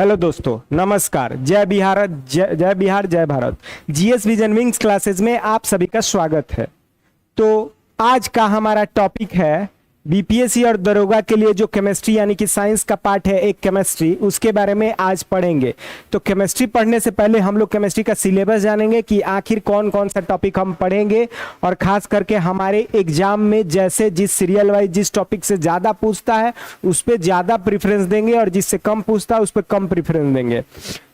Hello दोस्तों, नमस्कार। जय बिहार, जय बिहार, जय Bharat. GS vision wings classes में आप सभी का स्वागत है। तो आज का हमारा टॉपिक है बीपीएससी और दरोगा के लिए जो केमिस्ट्री यानी कि साइंस का पार्ट है, एक केमिस्ट्री, उसके बारे में आज पढ़ेंगे। तो केमिस्ट्री पढ़ने से पहले हम लोग केमिस्ट्री का सिलेबस जानेंगे कि आखिर कौन कौन सा टॉपिक हम पढ़ेंगे, और खास करके हमारे एग्जाम में जैसे जिस सीरियल वाइज जिस टॉपिक से ज़्यादा पूछता है उस पर ज़्यादा प्रेफरेंस देंगे और जिससे कम पूछता है उस पर कम प्रेफरेंस देंगे।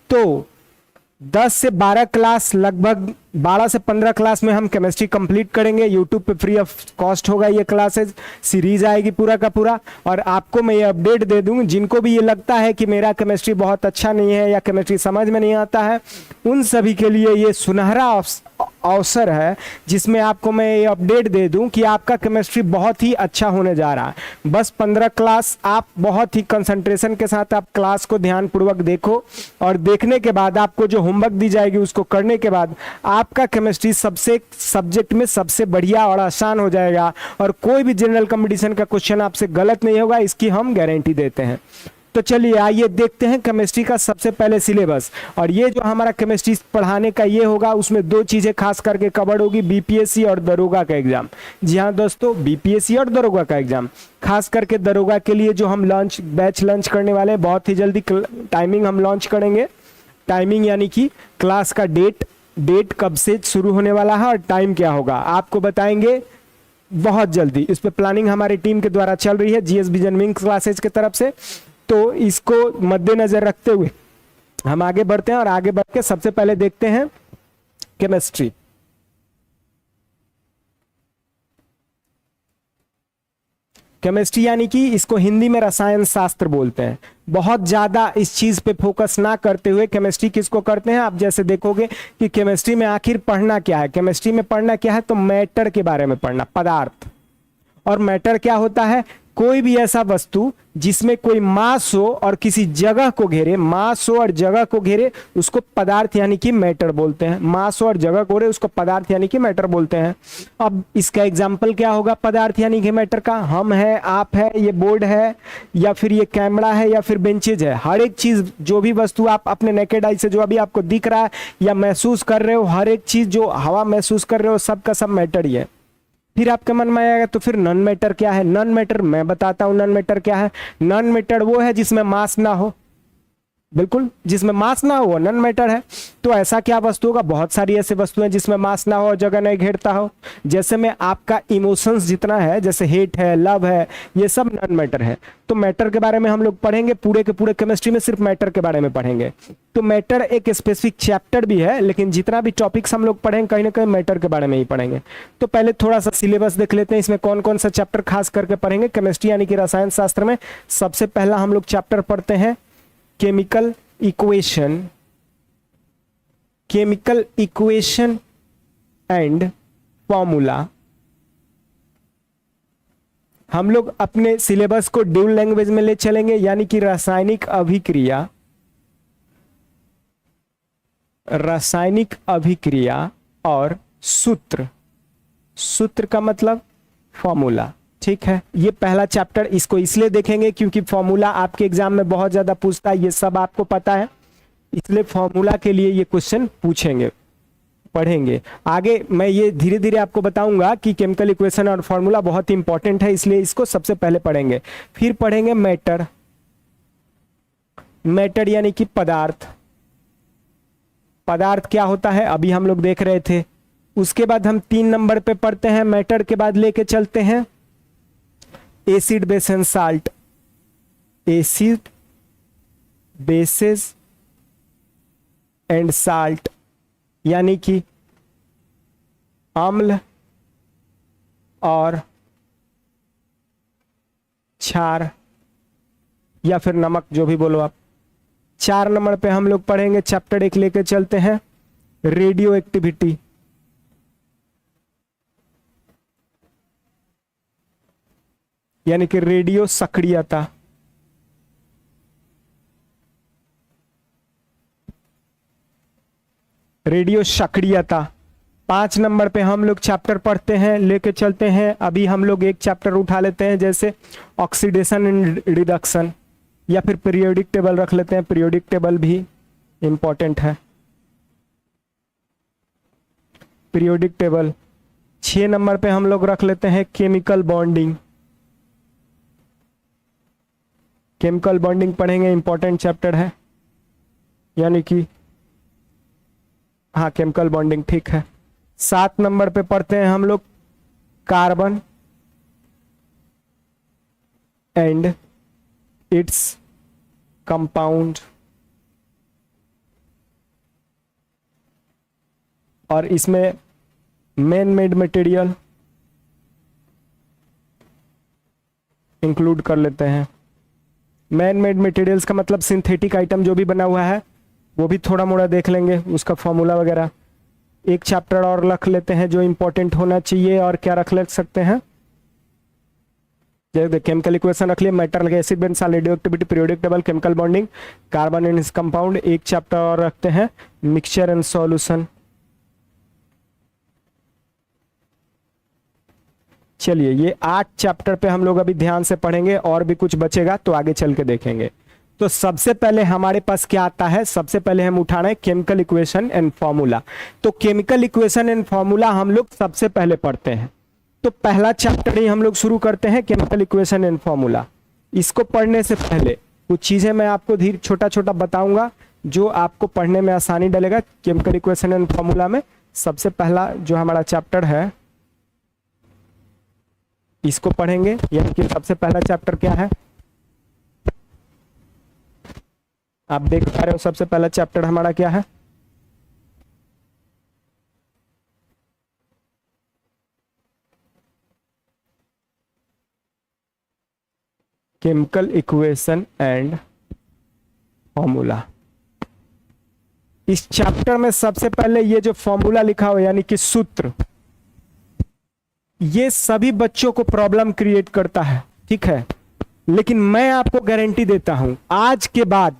तो 10 से 12 क्लास, लगभग 12 से 15 क्लास में हम केमिस्ट्री कंप्लीट करेंगे। यूट्यूब पे फ्री ऑफ कॉस्ट होगा, ये क्लासेस सीरीज आएगी पूरा का पूरा। और आपको मैं ये अपडेट दे दूं, जिनको भी ये लगता है कि मेरा केमिस्ट्री बहुत अच्छा नहीं है या केमिस्ट्री समझ में नहीं आता है, उन सभी के लिए ये सुनहरा अवसर है जिसमें आपको मैं ये अपडेट दे दूं कि आपका केमिस्ट्री बहुत ही अच्छा होने जा रहा है। बस 15 क्लास आप बहुत ही कंसंट्रेशन के साथ आप क्लास को ध्यानपूर्वक देखो, और देखने के बाद आपको जो होमवर्क दी जाएगी उसको करने के बाद आपका केमिस्ट्री सबसे सब्जेक्ट में सबसे बढ़िया और आसान हो जाएगा, और कोई भी जनरल कंपटीशन का क्वेश्चन आपसे गलत नहीं होगा, इसकी हम गारंटी देते हैं। तो चलिए आइए देखते हैं केमिस्ट्री का सबसे पहले सिलेबस। और ये जो हमारा केमिस्ट्री पढ़ाने का ये होगा, उसमें दो चीजें खास करके कवर होगी, बीपीएससी और दरोगा का एग्जाम। जी हाँ दोस्तों, बीपीएससी और दरोगा का एग्जाम। खास करके दरोगा के लिए जो हम बैच लॉन्च करने वाले हैं, बहुत ही जल्दी टाइमिंग हम लॉन्च करेंगे। टाइमिंग यानी कि क्लास का डेट कब से शुरू होने वाला है और टाइम क्या होगा आपको बताएंगे बहुत जल्दी। इस पे प्लानिंग हमारी टीम के द्वारा चल रही है, जीएस विजन विंग्स क्लासेज की तरफ से। तो इसको मद्देनजर रखते हुए हम आगे बढ़ते हैं, और आगे बढ़ के सबसे पहले देखते हैं केमिस्ट्री। केमिस्ट्री यानी कि इसको हिंदी में रसायन शास्त्र बोलते हैं। बहुत ज्यादा इस चीज पे फोकस ना करते हुए केमिस्ट्री किसको करते हैं, आप जैसे देखोगे कि केमिस्ट्री में आखिर पढ़ना क्या है। केमिस्ट्री में पढ़ना क्या है, तो मैटर के बारे में पढ़ना, पदार्थ। और मैटर क्या होता है, कोई भी ऐसा वस्तु जिसमें कोई मास हो और किसी जगह को घेरे, मास हो और जगह को घेरे, उसको पदार्थ यानी कि मैटर बोलते हैं। मास हो और जगह को घेरे उसको पदार्थ यानी कि मैटर बोलते हैं। अब इसका एग्जाम्पल क्या होगा पदार्थ यानी कि मैटर का, हम है, आप है, ये बोर्ड है, या फिर ये कैमरा है, या फिर बेंचेज है। हर एक चीज, जो भी वस्तु आप अपने नेकेड आई से जो अभी आपको दिख रहा है या महसूस कर रहे हो, हर एक चीज जो हवा महसूस कर रहे हो, सबका सब मैटर ही है। फिर आपके मन में आएगा तो फिर नॉन मैटर क्या है। नॉन मैटर मैं बताता हूं, नॉन मैटर क्या है। नॉन मैटर वो है जिसमें मास ना हो, बिल्कुल जिसमें मास ना हो नॉन मैटर है। तो ऐसा क्या वस्तु होगा, बहुत सारी ऐसे वस्तु हैं जिसमें मास ना हो और जगह नहीं घेरता हो। जैसे में आपका इमोशंस जितना है, जैसे हेट है, लव है, ये सब नॉन मैटर है। तो मैटर के बारे में हम लोग पढ़ेंगे, पूरे के पूरे केमिस्ट्री में सिर्फ मैटर के बारे में पढ़ेंगे। तो मैटर एक स्पेसिफिक चैप्टर भी है, लेकिन जितना भी टॉपिक्स हम लोग पढ़ेंगे कहीं ना कहीं मैटर के बारे में ही पढ़ेंगे। तो पहले थोड़ा सा सिलेबस देख लेते हैं, इसमें कौन कौन सा चैप्टर खास करके पढ़ेंगे केमिस्ट्री यानी कि रसायन शास्त्र में। सबसे पहला हम लोग चैप्टर पढ़ते हैं chemical equation, chemical equation and formula. हम लोग अपने सिलेबस को ड्यूल लैंग्वेज में ले चलेंगे, यानी कि रासायनिक अभिक्रिया, रासायनिक अभिक्रिया और सूत्र। सूत्र का मतलब फॉर्मूला, ठीक है। ये पहला चैप्टर, इसको इसलिए देखेंगे क्योंकि फॉर्मूला आपके एग्जाम में बहुत ज्यादा पूछता है, ये सब आपको पता है, इसलिए फॉर्मूला के लिए ये क्वेश्चन पूछेंगे, पढ़ेंगे। आगे मैं ये धीरे धीरे आपको बताऊंगा कि केमिकल इक्वेशन और फॉर्मूला बहुत ही इंपॉर्टेंट है, इसलिए इसको सबसे पहले पढ़ेंगे। फिर पढ़ेंगे मैटर, मैटर यानी कि पदार्थ। पदार्थ क्या होता है अभी हम लोग देख रहे थे। उसके बाद हम 3 नंबर पे पढ़ते हैं, मैटर के बाद लेके चलते हैं acid base and salt. Acid bases and salt यानी कि अम्ल और क्षार या फिर नमक, जो भी बोलो आप। 4 नंबर पे हम लोग पढ़ेंगे, चैप्टर 1 लेके चलते हैं रेडियो एक्टिविटी। यानी कि रेडियो सक्रियता। रेडियो सक्रियता। 5 नंबर पे हम लोग चैप्टर पढ़ते हैं, लेके चलते हैं। अभी हम लोग एक चैप्टर उठा लेते हैं, जैसे ऑक्सीडेशन एंड रिडक्शन। या फिर पीरियोडिक टेबल रख लेते हैं, पीरियोडिक टेबल भी इंपॉर्टेंट है। पीरियोडिक टेबल 6 नंबर पे हम लोग रख लेते हैं केमिकल बॉन्डिंग। केमिकल बॉन्डिंग पढ़ेंगे, इंपॉर्टेंट चैप्टर है, यानी कि हाँ केमिकल बॉन्डिंग ठीक है। 7 नंबर पे पढ़ते हैं हम लोग कार्बन एंड इट्स कंपाउंड, और इसमें मैन मेड मटेरियल इंक्लूड कर लेते हैं। मैन मेड मटेरियल्स का मतलब सिंथेटिक आइटम जो भी बना हुआ है वो भी थोड़ा मोड़ा देख लेंगे, उसका फॉर्मूला वगैरह। एक चैप्टर और रख लेते हैं जो इंपॉर्टेंट होना चाहिए, और क्या रख ले सकते हैं, जैसे केमिकल इक्वेशन रख लिया, metal acid base, radio activity, periodic table, chemical bonding, carbon and its compound. एक चैप्टर और रखते हैं मिक्सचर एंड सॉल्यूशन। चलिए ये 8 चैप्टर पे हम लोग अभी ध्यान से पढ़ेंगे, और भी कुछ बचेगा तो आगे चल के देखेंगे। तो सबसे पहले हमारे पास क्या आता है, सबसे पहले हम उठा रहे हैं केमिकल इक्वेशन एंड फॉर्मूला। तो केमिकल इक्वेशन एंड फॉर्मूला हम लोग सबसे पहले पढ़ते हैं। तो पहला चैप्टर ही हम लोग शुरू करते हैं, केमिकल इक्वेशन एंड फॉर्मूला। इसको पढ़ने से पहले कुछ चीजें मैं आपको धीरे छोटा छोटा बताऊंगा जो आपको पढ़ने में आसानी डालेगा। केमिकल इक्वेशन एंड फॉर्मूला में सबसे पहला जो हमारा चैप्टर है इसको पढ़ेंगे, यानी कि सबसे पहला चैप्टर क्या है आप देख पा रहे हो। सबसे पहला चैप्टर हमारा क्या है, केमिकल इक्वेशन एंड फॉर्मूला। इस चैप्टर में सबसे पहले ये जो फॉर्मूला लिखा हो यानी कि सूत्र, ये सभी बच्चों को प्रॉब्लम क्रिएट करता है, ठीक है। लेकिन मैं आपको गारंटी देता हूं आज के बाद,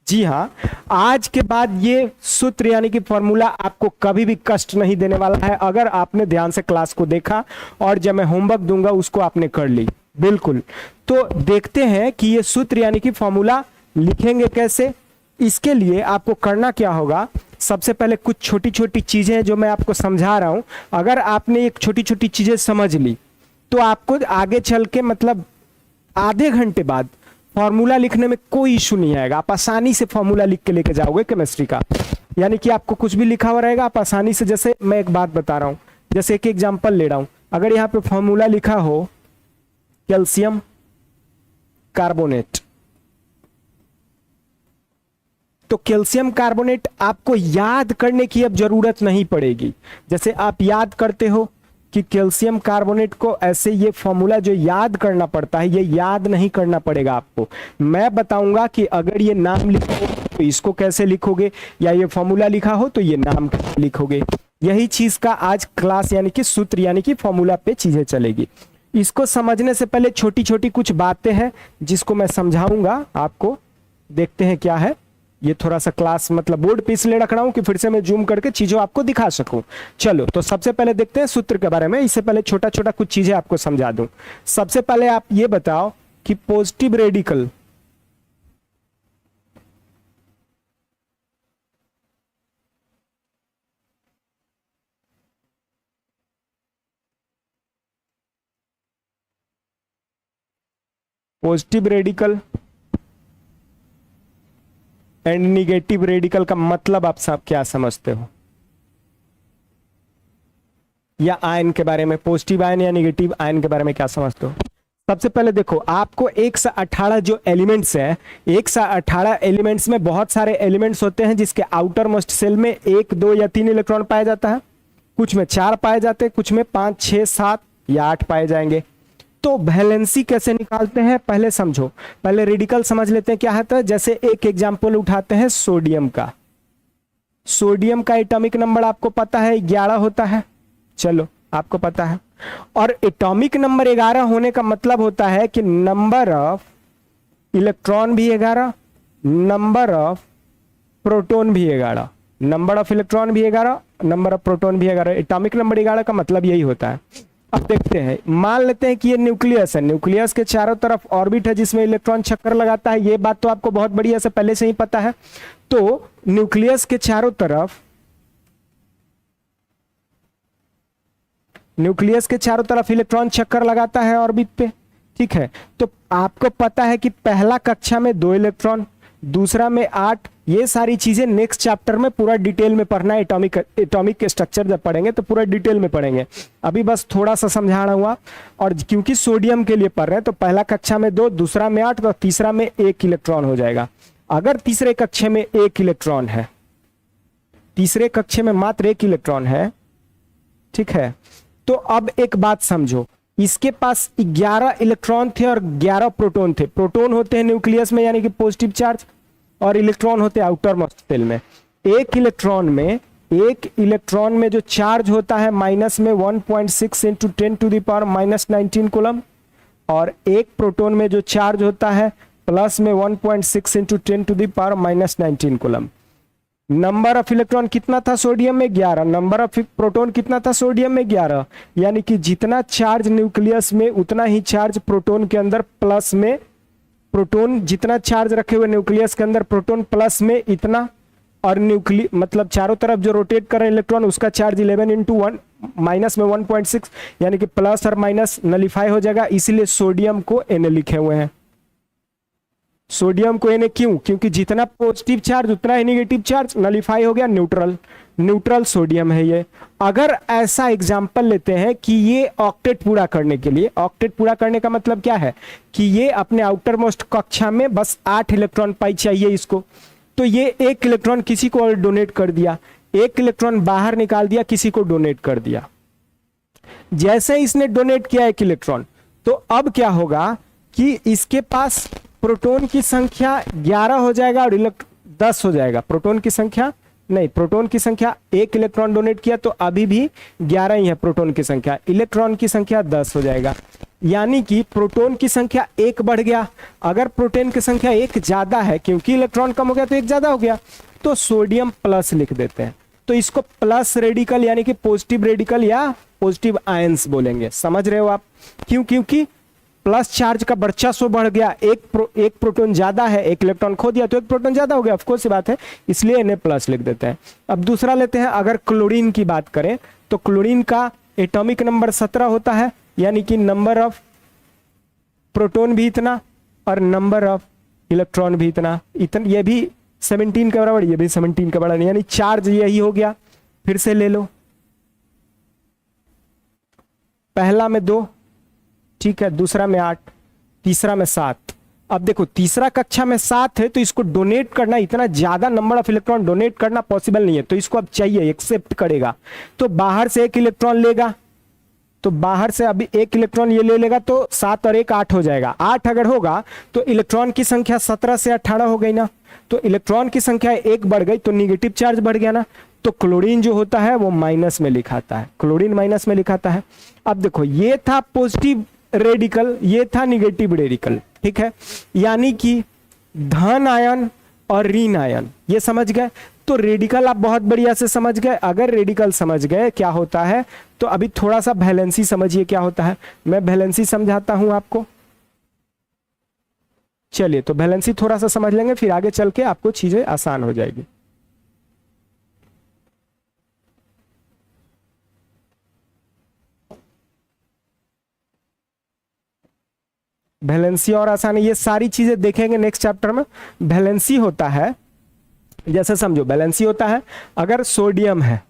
जी हां आज के बाद ये सूत्र यानी कि फॉर्मूला आपको कभी भी कष्ट नहीं देने वाला है, अगर आपने ध्यान से क्लास को देखा और जब मैं होमवर्क दूंगा उसको आपने कर ली। बिल्कुल, तो देखते हैं कि ये सूत्र यानी कि फॉर्मूला लिखेंगे कैसे। इसके लिए आपको करना क्या होगा, सबसे पहले कुछ छोटी छोटी चीजें जो मैं आपको समझा रहा हूं, अगर आपने एक छोटी छोटी चीजें समझ ली तो आपको आगे चल के मतलब आधे घंटे बाद फॉर्मूला लिखने में कोई इशू नहीं आएगा। आप आसानी से फॉर्मूला लिख के लेके जाओगे केमिस्ट्री का, यानी कि आपको कुछ भी लिखा हुआ रहेगा आप आसानी से। जैसे मैं एक बात बता रहा हूं, जैसे एक एग्जांपल ले रहा हूं, अगर यहाँ पे फॉर्मूला लिखा हो कैल्शियम कार्बोनेट, तो कैल्शियम कार्बोनेट आपको याद करने की अब जरूरत नहीं पड़ेगी। जैसे आप याद करते हो कि कैल्शियम कार्बोनेट को ऐसे, ये फॉर्मूला जो याद करना पड़ता है ये याद नहीं करना पड़ेगा आपको। मैं बताऊंगा कि अगर ये नाम लिखो तो इसको कैसे लिखोगे, या ये फॉर्मूला लिखा हो तो ये नाम कैसे लिखोगे। यही चीज का आज क्लास यानी कि सूत्र यानी कि फॉर्मूला पे चीजें चलेगी। इसको समझने से पहले छोटी छोटी कुछ बातें हैं जिसको मैं समझाऊंगा आपको। देखते हैं क्या है। ये थोड़ा सा क्लास मतलब बोर्ड पे इसलिए रख रहा हूं कि फिर से मैं जूम करके चीजों आपको दिखा सकूं। चलो तो सबसे पहले देखते हैं सूत्र के बारे में। इससे पहले छोटा छोटा कुछ चीजें आपको समझा दूं। सबसे पहले आप ये बताओ कि positive radical and negative radical का मतलब आप सब क्या समझते हो, या आयन के बारे में, पॉजिटिव आयन या निगेटिव आयन के बारे में क्या समझते हो। सबसे पहले देखो, आपको 1 से 18 जो एलिमेंट्स है, 1 से 18 एलिमेंट्स में बहुत सारे एलिमेंट्स होते हैं जिसके आउटर मोस्ट सेल में 1, 2 या 3 इलेक्ट्रॉन पाया जाता है। कुछ में 4 पाए जाते हैं, कुछ में 5, 6, 7 या 8 पाए जाएंगे। तो वैलेंसी कैसे निकालते हैं पहले समझो। पहले रेडिकल समझ लेते हैं क्या होता है। जैसे एक एग्जांपल उठाते हैं सोडियम का। सोडियम का एटॉमिक नंबर आपको पता है 11 होता है, चलो आपको पता है। और एटॉमिक नंबर 11 होने का मतलब होता है कि नंबर ऑफ इलेक्ट्रॉन भी 11, नंबर ऑफ प्रोटॉन भी 11, नंबर ऑफ इलेक्ट्रॉन भी 11, नंबर ऑफ प्रोटॉन भी 11। एटॉमिक नंबर 11 का मतलब यही होता है। अब देखते हैं, मान लेते हैं कि ये न्यूक्लियस है, न्यूक्लियस के चारों तरफ ऑर्बिट है जिसमें इलेक्ट्रॉन चक्कर लगाता है। ये बात तो आपको बहुत बढ़िया से पहले से ही पता है। तो न्यूक्लियस के चारों तरफ, न्यूक्लियस के चारों तरफ इलेक्ट्रॉन चक्कर लगाता है ऑर्बिट पे, ठीक है। तो आपको पता है कि पहला कक्षा में 2 इलेक्ट्रॉन, दूसरा में 8। ये सारी चीजें नेक्स्ट चैप्टर में पूरा डिटेल में पढ़ना है। एटॉमिक स्ट्रक्चर जब पढ़ेंगे तो पूरा डिटेल में पढ़ेंगे, अभी बस थोड़ा सा समझा रहा हूं। और क्योंकि सोडियम के लिए पढ़ रहे हैं तो पहला कक्षा में 2, दूसरा में 8 और तीसरा में 1 इलेक्ट्रॉन हो जाएगा। अगर तीसरे कक्षा में 1 इलेक्ट्रॉन है, तीसरे कक्षा में मात्र 1 इलेक्ट्रॉन है, ठीक है, तो अब एक बात समझो, इसके पास 11 इलेक्ट्रॉन थे और 11 प्रोटॉन थे। प्रोटॉन होते हैं न्यूक्लियस में यानी कि पॉजिटिव चार्ज, और इलेक्ट्रॉन होते हैं आउटर मोस्ट शेल में। एक इलेक्ट्रॉन में जो चार्ज होता है माइनस में 1.6 इंटू 10⁻⁻19 कूलम, और एक प्रोटॉन में जो चार्ज होता है प्लस में 1.6 into 10⁻⁻19 coulomb. Number of electron कितना था सोडियम में? 11। नंबर ऑफ प्रोटॉन कितना था सोडियम में? 11। यानी कि जितना चार्ज न्यूक्लियस में उतना ही चार्ज प्रोटॉन के अंदर प्लस में, प्रोटॉन जितना चार्ज रखे हुए न्यूक्लियस के अंदर प्रोटॉन प्लस में इतना, और मतलब चारों तरफ जो रोटेट कर रहे इलेक्ट्रॉन उसका चार्ज 11 इंटू 1 माइनस में 1.6 यानी कि प्लस और माइनस नलीफाई हो जाएगा। इसीलिए सोडियम को Na लिखे हुए हैं। सोडियम को Na क्यों? क्योंकि जितना पॉजिटिव चार्ज उतना ही नेगेटिव चार्ज, नलीफाई हो गया, न्यूट्रल सोडियम है ये। अगर ऐसा एग्जांपल लेते हैं कि ये ऑक्टेट पूरा करने के लिए, ऑक्टेट पूरा करने का मतलब क्या है कि ये अपने आउटर मोस्ट कक्षा में बस 8 इलेक्ट्रॉन पाई चाहिए इसको, तो ये 1 इलेक्ट्रॉन किसी को और डोनेट कर दिया, 1 इलेक्ट्रॉन बाहर निकाल दिया, किसी को डोनेट कर दिया। जैसे इसने डोनेट किया 1 इलेक्ट्रॉन, तो अब क्या होगा कि इसके पास प्रोटॉन की संख्या 11 हो जाएगा और 10 हो जाएगा। प्रोटॉन की संख्या 1 इलेक्ट्रॉन डोनेट किया तो अभी भी 11 ही है प्रोटॉन की संख्या, इलेक्ट्रॉन की संख्या 10 हो जाएगा। यानी कि प्रोटॉन की संख्या 1 बढ़ गया। अगर प्रोटॉन की संख्या 1 ज्यादा है, क्योंकि इलेक्ट्रॉन कम हो गया तो 1 ज्यादा हो गया, तो सोडियम प्लस लिख देते हैं। तो इसको प्लस रेडिकल यानी कि पॉजिटिव रेडिकल या पॉजिटिव आयंस बोलेंगे। समझ रहे हो आप? क्योंकि प्लस चार्ज का वर्चस्व बढ़ गया, एक प्रोटॉन ज्यादा है, 1 इलेक्ट्रॉन खो दिया तो 1 प्रोटॉन ज्यादा हो गया, ऑफकोर्स ये बात है, इसलिए Na प्लस लिख देते हैं। अब दूसरा लेते हैं, अगर क्लोरीन की बात करें तो क्लोरीन का एटॉमिक नंबर 17 होता है, यानी कि नंबर ऑफ प्रोटॉन भी इतना और नंबर ऑफ इलेक्ट्रॉन भी इतना, ये भी 17 के बराबर, ये भी 17 के बराबर, यानी चार्ज यही हो गया। फिर से ले लो, पहला में 2, ठीक है, दूसरा में 8, तीसरा में 7। अब देखो तीसरा कक्षा में 7 है तो इसको डोनेट करना, इतना ज्यादा नंबर ऑफ इलेक्ट्रॉन डोनेट करना पॉसिबल नहीं है, तो इसको अब चाहिए, एक्सेप्ट करेगा, तो बाहर से 1 इलेक्ट्रॉन लेगा, तो बाहर से अभी 1 इलेक्ट्रॉन ये ले लेगा तो 7 और 1 8 हो जाएगा। 8 अगर होगा तो इलेक्ट्रॉन की संख्या 17 से 18 हो गई ना, तो इलेक्ट्रॉन की संख्या 1 बढ़ गई तो निगेटिव चार्ज बढ़ गया ना, तो क्लोरीन जो होता है वो माइनस में लिखाता है, क्लोरीन माइनस में लिखाता है। अब देखो ये था पॉजिटिव रेडिकल, ये था निगेटिव रेडिकल, ठीक है, यानी कि धन आयन और ऋण आयन, ये समझ गए। तो रेडिकल आप बहुत बढ़िया से समझ गए। अगर रेडिकल समझ गए क्या होता है, तो अभी थोड़ा सा वैलेंसी समझिए क्या होता है। मैं वैलेंसी समझाता हूं आपको, चलिए तो वैलेंसी थोड़ा सा समझ लेंगे, फिर आगे चल के आपको चीजें आसान हो जाएगी। वैलेंसी और आसानी, ये सारी चीजें देखेंगे नेक्स्ट चैप्टर में। वैलेंसी होता है, जैसे समझो वैलेंसी होता है, अगर सोडियम है,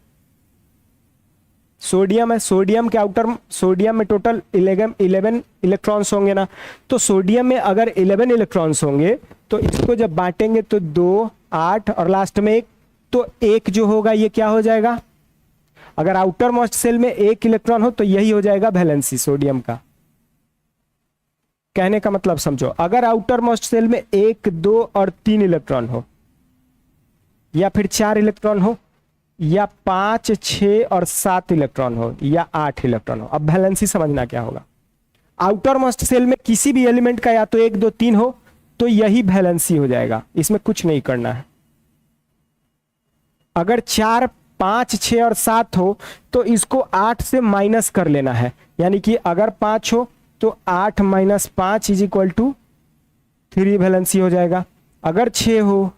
सोडियम के आउटर, सोडियम में टोटल 11 इलेक्ट्रॉन्स होंगे ना, तो सोडियम में अगर 11 इलेक्ट्रॉन्स होंगे तो इसको जब बांटेंगे तो 2, 8 और लास्ट में 1, तो 1 जो होगा ये क्या हो जाएगा, अगर आउटर मोस्ट सेल में 1 इलेक्ट्रॉन हो तो यही हो जाएगा वैलेंसी सोडियम का। कहने का मतलब समझो, अगर आउटर मोस्ट सेल में 1, 2 और 3 इलेक्ट्रॉन हो, या फिर 4 इलेक्ट्रॉन हो, या 5, 6 और 7 इलेक्ट्रॉन हो, या 8 इलेक्ट्रॉन हो। अब वैलेंसी समझना क्या होगा, आउटर मोस्ट सेल में किसी भी एलिमेंट का या तो 1, 2, 3 हो तो यही वैलेंसी हो जाएगा, इसमें कुछ नहीं करना है। अगर 4 5, 6 और 7 हो तो इसको 8 से माइनस कर लेना है, यानी कि अगर 5 हो तो 8 - 5 इज इक्वल टू 3 वैलेंसी हो जाएगा। अगर 6 हो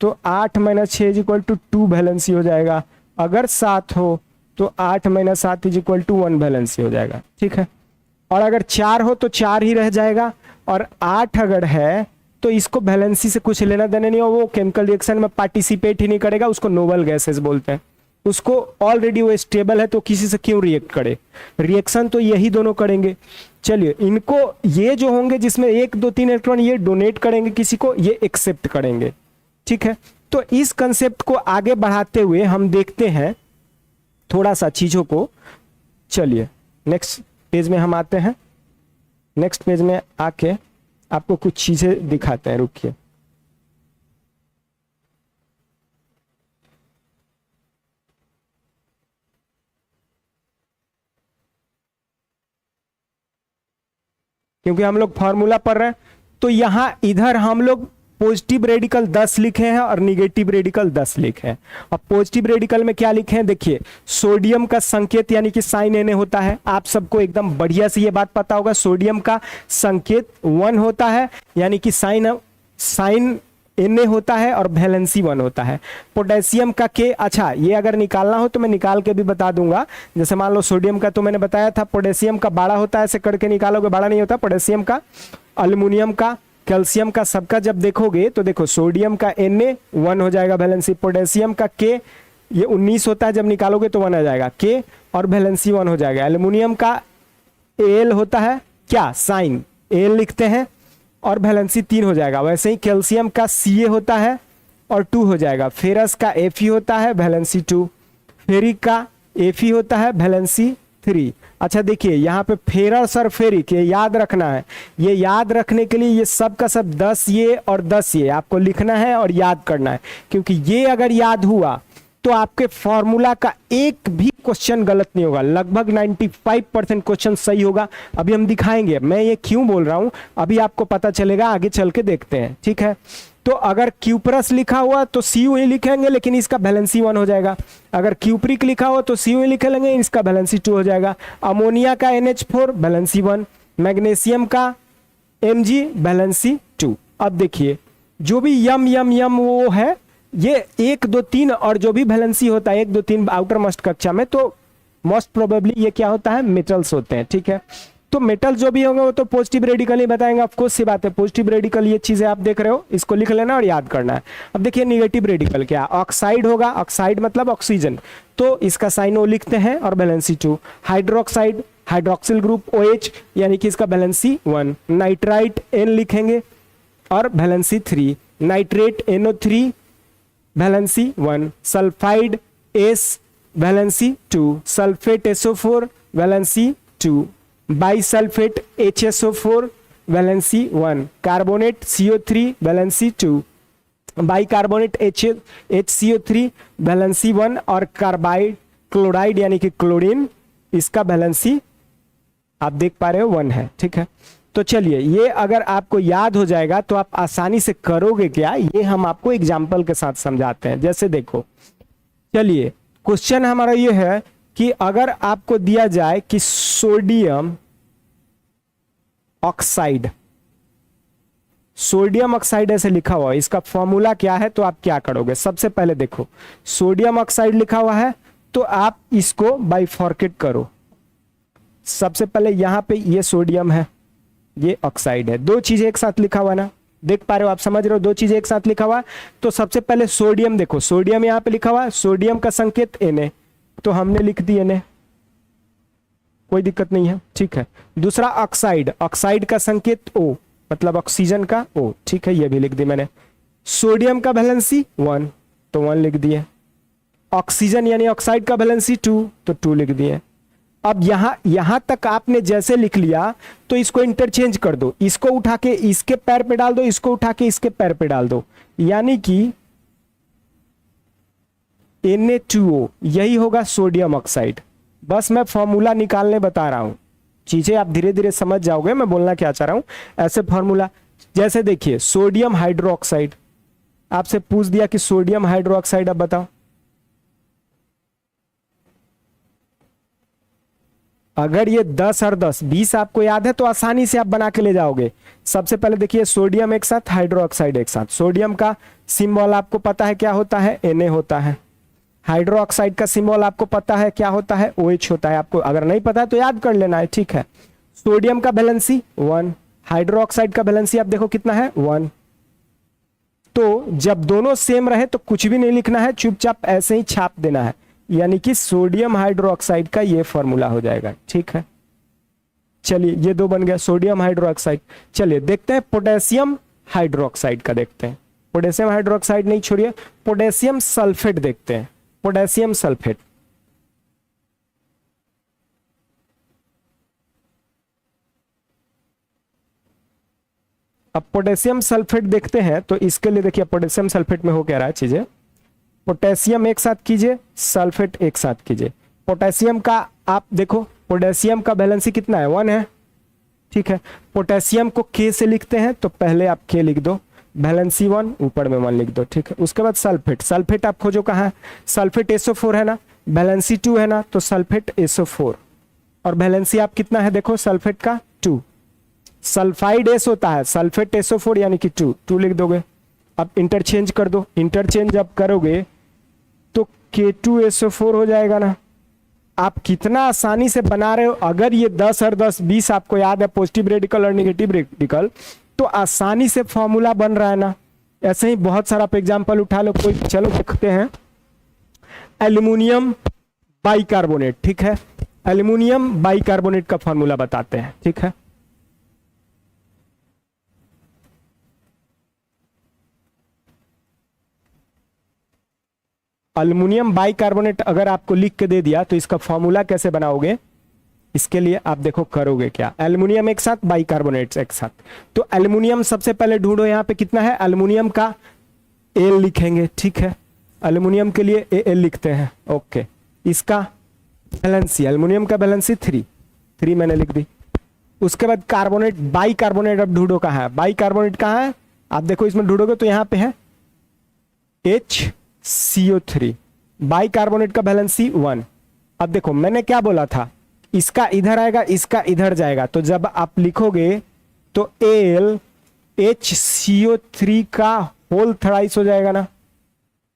तो 8 - 6 इज इक्वल टू 2 वैलेंसी हो जाएगा। अगर 7 हो तो 8 - 7 इज इक्वल टू 1 वैलेंसी हो जाएगा, ठीक है। और अगर 4 हो तो 4 ही रह जाएगा, और 8 अगर है तो इसको वैलेंसी से कुछ लेना देना नहीं हो, वो केमिकल रिएक्शन में पार्टिसिपेट ही नहीं करेगा, उसको नोबल गैसेस बोलते हैं। उसको ऑलरेडी वो स्टेबल है तो किसी से क्यों रिएक्ट करे, रिएक्शन तो यही दोनों करेंगे। चलिए, इनको ये जो होंगे जिसमें 1 2 3 इलेक्ट्रॉन ये डोनेट करेंगे किसी को, ये एक्सेप्ट करेंगे, ठीक है। तो इस कंसेप्ट को आगे बढ़ाते हुए हम देखते हैं थोड़ा सा चीजों को। चलिए नेक्स्ट पेज में हम आते हैं। नेक्स्ट पेज में आके आपको कुछ चीजें दिखाते हैं, रुकिए। क्योंकि हम लोग फॉर्मूला पढ़ रहे हैं तो यहां इधर हम लोग पॉजिटिव रेडिकल 10 लिखे हैं और निगेटिव रेडिकल 10 लिखे हैं। और पॉजिटिव रेडिकल में क्या लिखे हैं, देखिए सोडियम का संकेत यानी कि साइन Na होता है। आप सबको एकदम बढ़िया से ये बात पता होगा, सोडियम का संकेत 1 होता है, यानी कि साइन Na होता है और वैलेंसी 1 होता है। पोटेशियम का K, अच्छा ये अगर निकालना हो तो मैं निकाल के भी बता दूंगा। जैसे मान लो सोडियम का तो मैंने बताया था, पोटेशियम का बाड़ा होता है, ऐसे करके निकालोगे बाड़ा नहीं होता पोटेशियम का, अल्युमिनियम का, कैल्शियम का, सबका जब देखोगे तो देखो सोडियम का Na 1 हो जाएगा वैलेंसी, पोटेशियम का K ये 19 होता है, जब निकालोगे तो 1 आ जाएगा K और वैलेंसी 1 हो जाएगा। एल्यूमिनियम का Al होता है क्या, साइन Al लिखते हैं और वैलेंसी 3 हो जाएगा। वैसे ही कैल्शियम का Ca होता है और 2 हो जाएगा। फेरस का Fe होता है, वैलेंसी 2। फेरिक का Fe होता है, वैलेंसी 3। अच्छा देखिए यहाँ पे फेरस और फेरिक ये याद रखना है। ये याद रखने के लिए ये सब का सब 10 ये और 10 ये आपको लिखना है और याद करना है, क्योंकि ये अगर याद हुआ तो आपके फॉर्मूला का एक भी क्वेश्चन गलत नहीं होगा, लगभग 95% क्वेश्चन सही होगा। अभी हम दिखाएंगे मैं ये क्यों बोल रहा हूं, अभी आपको पता चलेगा, आगे चल के देखते हैं, ठीक है। तो अगर क्यूप्रस लिखा हुआ तो Cu ही लिखेंगे, लेकिन इसका वैलेंसी 1 हो जाएगा। अगर क्यूप्रिक लिखा हुआ तो Cu ही लिख लेंगे, इसका वैलेंसी 2 हो जाएगा। अमोनिया का NH4 वैलेंसी 1, मैग्नीशियम का Mg वैलेंसी 2। अब देखिए जो भी यम वो है, ये 1 2 3 और जो भी वैलेंसी होता है 1 2 3 आउटर मोस्ट कक्षा में, तो मोस्ट प्रोबेबली ये क्या होता है, मेटल्स होते हैं, ठीक है। तो मेटल जो भी होंगे वो तो पॉजिटिव रेडिकल ही बताएंगे, ऑफकोर्स सी बात है। पॉजिटिव रेडिकल ये चीजें आप देख रहे हो, इसको लिख लेना और याद करना है। अब देखिए निगेटिव रेडिकल क्या, ऑक्साइड होगा, ऑक्साइड मतलब ऑक्सीजन, तो इसका साइन O लिखते हैं और valency 2। Hydroxide hydroxyl group OH यानी कि इसका वैलेंसी 1। नाइट्राइट N लिखेंगे और valency 3। Nitrate NO3 valency 1। Sulphide S valency 2। Sulphate SO4 valency 2। Bisulphate HSO4 valency 1। Carbonate CO3 valency 2। Bicarbonate HCO3 valency 1 और कार्बाइड क्लोराइड यानी कि क्लोरीन, इसका वैलेंसी आप देख पा रहे हो 1 है, ठीक है। तो चलिए ये अगर आपको याद हो जाएगा तो आप आसानी से करोगे क्या, ये हम आपको एग्जाम्पल के साथ समझाते हैं। जैसे देखो, चलिए क्वेश्चन हमारा ये है कि अगर आपको दिया जाए कि सोडियम ऑक्साइड, सोडियम ऑक्साइड ऐसे लिखा हुआ है, इसका फॉर्मूला क्या है, तो आप क्या करोगे। सबसे पहले देखो सोडियम ऑक्साइड लिखा हुआ है तो आप इसको बाइफॉर्केट करो। सबसे पहले यहां पे ये सोडियम है, ये ऑक्साइड है, दो चीजें एक साथ लिखा हुआ ना, देख पा रहे हो आप, समझ रहे हो, दो चीजें एक साथ लिखा हुआ। तो सबसे पहले सोडियम देखो, सोडियम यहां पे लिखा हुआ है, सोडियम का संकेत Na, तो हमने लिख दी Na, कोई दिक्कत नहीं है, ठीक है। दूसरा ऑक्साइड, ऑक्साइड का संकेत O मतलब ऑक्सीजन का O, ठीक है, ये भी लिख दी मैंने। सोडियम का वैलेंसी 1 तो 1 लिख दिए। ऑक्सीजन यानी ऑक्साइड का वैलेंसी 2 तो 2 लिख दिए। अब यहां तक आपने जैसे लिख लिया तो इसको इंटरचेंज कर दो, इसको उठा के इसके पैर पे डाल दो, इसको उठा के इसके पैर पे डाल दो, यानी कि Na2O यही होगा सोडियम ऑक्साइड। बस मैं फॉर्मूला निकालने बता रहा हूं, चीजें आप धीरे धीरे समझ जाओगे मैं बोलना क्या चाह रहा हूं। ऐसे फॉर्मूला जैसे देखिए सोडियम हाइड्रोक्साइड, आपसे पूछ दिया कि सोडियम हाइड्रोक्साइड अब बताओ, अगर ये 10 और 10 20 आपको याद है तो आसानी से आप बना के ले जाओगे। सबसे पहले देखिए सोडियम एक साथ, हाइड्रोक्साइड एक साथ। सोडियम का सिंबल आपको पता है क्या होता है, Na होता है। हाइड्रोक्साइड का सिंबल आपको पता है क्या होता है, OH होता है। आपको अगर नहीं पता है तो याद कर लेना है, ठीक है। सोडियम का वैलेंसी 1, हाइड्रोक्साइड का वैलेंसी आप देखो कितना है 1। तो जब दोनों सेम रहे तो कुछ भी नहीं लिखना है, चुपचाप ऐसे ही छाप देना है, यानी कि सोडियम हाइड्रोक्साइड का ये फॉर्मूला हो जाएगा, ठीक है। चलिए ये दो बन गया, सोडियम हाइड्रोक्साइड। चलिए देखते हैं पोटेशियम हाइड्रोक्साइड का, देखते हैं। पोटेशियम हाइड्रोक्साइड नहीं छोड़िए, पोटेशियम सल्फेट देखते हैं। पोटेशियम सल्फेट, अब पोटेशियम सल्फेट देखते हैं तो इसके लिए देखिए पोटेशियम सल्फेट में हो क्या रहा है चीजें। पोटेशियम एक साथ कीजिए, सल्फेट एक साथ कीजिए। पोटेशियम का आप देखो, पोटेशियम का वैलेंसी कितना है 1 है, ठीक है। पोटेशियम को K से लिखते हैं तो पहले आप K लिख दो, वैलेंसी 1 ऊपर में 1 लिख दो, ठीक है। उसके बाद सल्फेट, सल्फेट आप खोजो कहाँ है, सल्फेट SO4 है ना, वैलेंसी 2 है ना, तो सल्फेट SO4 और वैलेंसी आप कितना है देखो सल्फेट का 2। सल्फाइड S होता है, सल्फेट SO4 यानी कि 2 लिख दोगे। अब इंटरचेंज कर दो, इंटरचेंज जब करोगे तो K2SO4 हो जाएगा ना। आप कितना आसानी से बना रहे हो। अगर ये 10 और 10 20 आपको याद है, पॉजिटिव रेडिकल और निगेटिव रेडिकल, तो आसानी से फॉर्मूला बन रहा है ना। ऐसे ही बहुत सारा आप एग्जाम्पल उठा लो कोई, चलो देखते हैं। एल्यूमिनियम बाइकार्बोनेट, ठीक है। एल्यूमिनियम बाइकार्बोनेट का फॉर्मूला बताते हैं, ठीक है। एल्युमिनियम बाइकार्बोनेट अगर आपको लिख के दे दिया तो इसका फॉर्मूला कैसे बनाओगे, इसके लिए आप देखो करोगे क्या। एल्युमिनियम एक साथ, बाइकार्बोनेट एक साथ। तो एल्युमिनियम सबसे पहले ढूंढो, यहाँ पे कितना है, एल्युमिनियम का Al लिखेंगे, ठीक है। एल्युमिनियम के लिए Al लिखते हैं, ओके। इसका वैलेंसी, एल्युमिनियम का वैलेंसी 3 मैंने लिख दी। उसके बाद कार्बोनेट, बाइकार्बोनेट अब ढूंढो कहाँ है, बाइकार्बोनेट कहाँ है, आप देखो इसमें ढूंढोगे तो यहाँ पे है HCO3, बाइकार्बोनेट का वैलेंसी 1। अब देखो मैंने क्या बोला था, इसका इधर आएगा, इसका इधर जाएगा, तो जब आप लिखोगे तो Al HCO3 का होल थ्राइस हो जाएगा ना।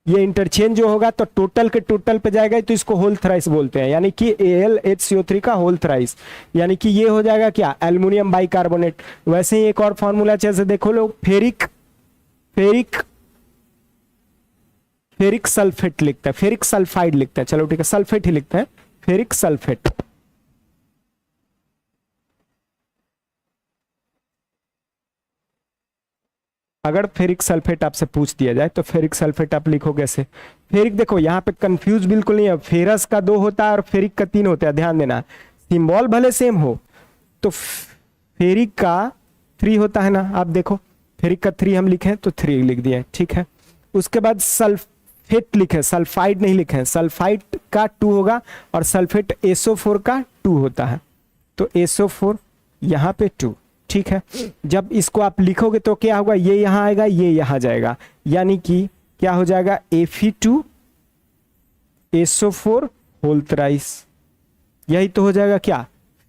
ये इंटरचेंज जो होगा तो टोटल के टोटल पे जाएगा, तो इसको होल थ्राइस बोलते हैं, यानी कि Al HCO3 का होल थ्राइस, यानी कि ये हो जाएगा क्या, एल्युमिनियम बाइकार्बोनेट। वैसे ही एक और फॉर्मूला जैसे देखो लोग, फेरिक सल्फेट लिखता है, फेरिक सल्फाइड लिखता है, चलो ठीक है सल्फेट ही लिखते हैं, फेरिक सल्फेट। अगर फेरिक सल्फेट आपसे पूछ दिया जाए तो फेरिक सल्फेट आप लिखोगे ऐसे। फेरिक देखो यहाँ पे कंफ्यूज बिल्कुल नहीं है, फेरस का 2 होता है और फेरिक का 3 होता है, ध्यान देना। सिंबल भले सेम हो तो फेरिक का 3 होता है ना, आप देखो फेरिक का 3 हम लिखे तो 3 लिख दिए, ठीक है। उसके बाद सल्फेट लिखे, सल्फाइड नहीं लिखे, सल्फाइड का 2 होगा और सल्फेट SO4 का 2 होता है, तो SO4 यहाँ पे 2, ठीक है। जब इसको आप लिखोगे तो क्या होगा, ये यहां आएगा, ये यहां जाएगा, यानी कि क्या हो जाएगा, Fe2SO4 होल थ्राइस। यही तो हो जाएगा क्या,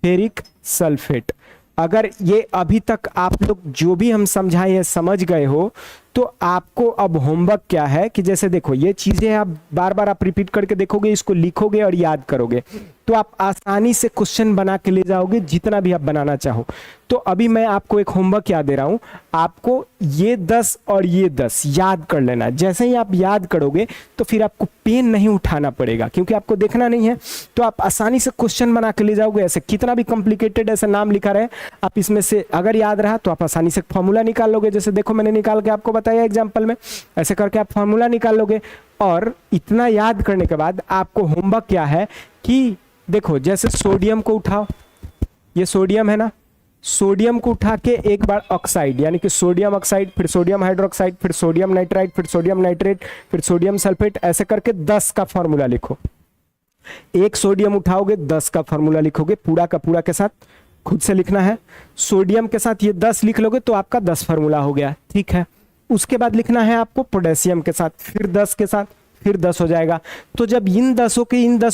फेरिक सल्फेट। अगर ये अभी तक आप लोग जो भी हम समझाए हैं समझ गए हो, तो आपको अब होमवर्क क्या है कि जैसे देखो ये चीजें आप बार बार आप रिपीट करके देखोगे, इसको लिखोगे और याद करोगे, तो आप आसानी से क्वेश्चन बना के ले जाओगे जितना भी आप बनाना चाहो। तो अभी मैं आपको एक होमवर्क याद दे रहा हूं, आपको ये 10 और ये 10 याद कर लेना। जैसे ही आप याद करोगे तो फिर आपको पेन नहीं उठाना पड़ेगा, क्योंकि आपको देखना नहीं है, तो आप आसानी से क्वेश्चन बना के ले जाओगे। ऐसे कितना भी कॉम्प्लिकेटेड ऐसा नाम लिखा रहे, आप इसमें से अगर याद रहा तो आप आसानी से फॉर्मूला निकाल लोगे। जैसे देखो मैंने निकाल के आपको बताया एग्जाम्पल में, ऐसे करके आप फॉर्मूला निकाल लोगे। और इतना याद करने के बाद आपको होमवर्क क्या है कि देखो जैसे सोडियम को उठाओ, ये सोडियम है ना, सोडियम को उठा के एक बार ऑक्साइड, यानी कि सोडियम ऑक्साइड, फिर सोडियम हाइड्रोक्साइड, फिर सोडियम नाइट्राइड, फिर सोडियम नाइट्रेट, फिर सोडियम सल्फेट, ऐसे करके 10 का फॉर्मूला लिखो। एक सोडियम उठाओगे 10 का फॉर्मूला लिखोगे, पूरा का पूरा के साथ खुद से लिखना है। सोडियम के साथ ये 10 लिख लोगे तो आपका 10 फॉर्मूला हो गया, ठीक है। उसके बाद लिखना है आपको पोटेशियम के साथ, फिर 10 के साथ, फिर 10 हो जाएगा। तो जब इन 10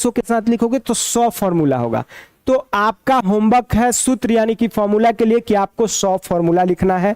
के साथ लिखोगे तो 100 फॉर्मूला होगा। तो आपका होमवर्क है सूत्र यानी कि फॉर्मूला के लिए कि आपको 100 फॉर्मूला लिखना है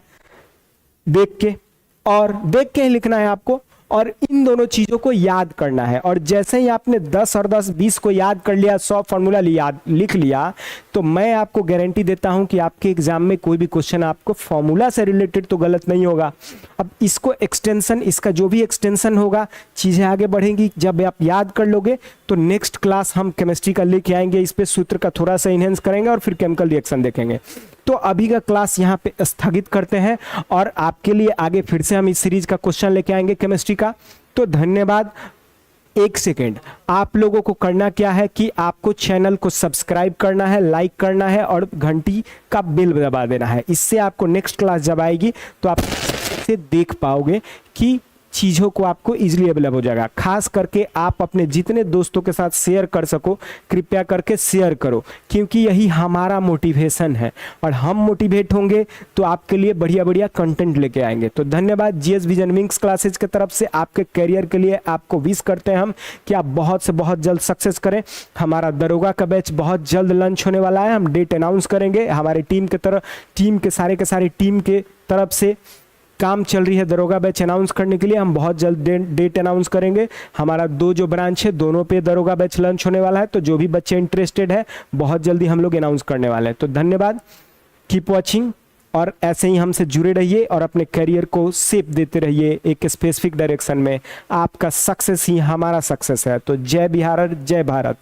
देख के ही लिखना है आपको, और इन दोनों चीजों को याद करना है। और जैसे ही आपने 10 और 10 20 को याद कर लिया, 100 फॉर्मूला लिख लिया, तो मैं आपको गारंटी देता हूं कि आपके एग्जाम में कोई भी क्वेश्चन आपको फॉर्मूला से रिलेटेड तो गलत नहीं होगा। अब इसको एक्सटेंशन, इसका जो भी एक्सटेंशन होगा, चीजें आगे बढ़ेंगी। जब आप याद कर लोगे तो नेक्स्ट क्लास हम केमिस्ट्री का लेके आएंगे, इस पे सूत्र का थोड़ा सा इनहेंस करेंगे और फिर केमिकल रिएक्शन देखेंगे। तो अभी का क्लास यहाँ पे स्थगित करते हैं और आपके लिए आगे फिर से हम इस सीरीज का क्वेश्चन लेके आएंगे केमिस्ट्री का। तो धन्यवाद। एक सेकेंड, आप लोगों को करना क्या है कि आपको चैनल को सब्सक्राइब करना है, लाइक करना है और घंटी का बेल दबा देना है। इससे आपको नेक्स्ट क्लास जब आएगी तो आप से देख पाओगे कि चीज़ों को आपको इजीली अवेलेबल हो जाएगा। खास करके आप अपने जितने दोस्तों के साथ शेयर कर सको, कृपया करके शेयर करो, क्योंकि यही हमारा मोटिवेशन है और हम मोटिवेट होंगे तो आपके लिए बढ़िया बढ़िया कंटेंट लेके आएंगे। तो धन्यवाद। जीएस विजन विंग्स क्लासेज की तरफ से आपके करियर के लिए आपको विश करते हैं हम कि आप बहुत से बहुत जल्द सक्सेस करें। हमारा दरोगा का बैच बहुत जल्द लॉन्च होने वाला है, हम डेट अनाउंस करेंगे। हमारी टीम के सारे टीम के तरफ से काम चल रही है दरोगा बैच अनाउंस करने के लिए। हम बहुत जल्द डेट अनाउंस करेंगे। हमारा 2 जो ब्रांच है दोनों पे दरोगा बैच लॉन्च होने वाला है, तो जो भी बच्चे इंटरेस्टेड है बहुत जल्दी हम लोग अनाउंस करने वाले हैं। तो धन्यवाद, कीप वॉचिंग और ऐसे ही हमसे जुड़े रहिए और अपने करियर को शेप देते रहिए एक स्पेसिफिक डायरेक्शन में। आपका सक्सेस ही हमारा सक्सेस है। तो जय बिहार, जय भारत।